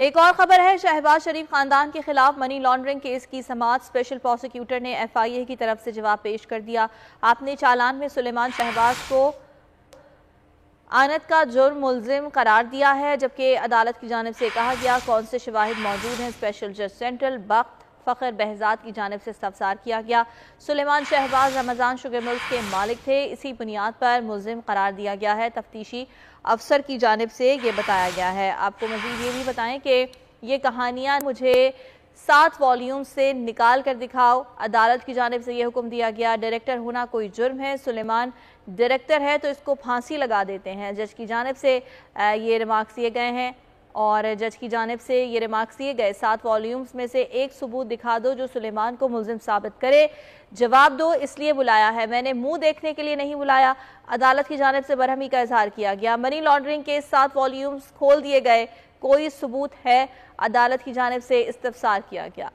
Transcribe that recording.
एक और खबर है, शहबाज शरीफ खानदान के खिलाफ मनी लॉन्ड्रिंग केस की समाअत स्पेशल प्रोसिक्यूटर ने FIA की तरफ से जवाब पेश कर दिया। आपने चालान में सुलेमान शहबाज को आनत का जुर्म मुल्जिम करार दिया है, जबकि अदालत की जानिब से कहा गया कौन से शवाहिद मौजूद हैं। स्पेशल जज सेंट्रल वक्त फ़खर बहजाद की जानिब से इस्तफसार किया गया। सुलेमान शहबाज रमज़ान शुगर मिल्स के मालिक थे, इसी बुनियाद पर मुल्जिम करार दिया गया है। तफ्तीशी अफसर की जानिब से ये बताया गया है। आपको मज़ीद ये भी बताएं कि ये कहानियाँ मुझे 7 वॉल्यूम से निकाल कर दिखाओ। अदालत की जानिब से यह हुक्म दिया गया। डायरेक्टर होना कोई जुर्म है, सुलेमान डायरेक्टर है तो इसको फांसी लगा देते हैं। जज की जानिब से ये रिमार्क्स दिए गए हैं और जज की जानिब से ये रिमार्क्स दिए गए 7 वॉल्यूम्स में से एक सबूत दिखा दो जो सुलेमान को मुल्जिम साबित करे। जवाब दो, इसलिए बुलाया है, मैंने मुंह देखने के लिए नहीं बुलाया। अदालत की जानिब से बरहमी का इजहार किया गया। मनी लॉन्ड्रिंग के 7 वॉल्यूम्स खोल दिए गए, कोई सबूत है, अदालत की जानिब से इस्तफसार किया गया।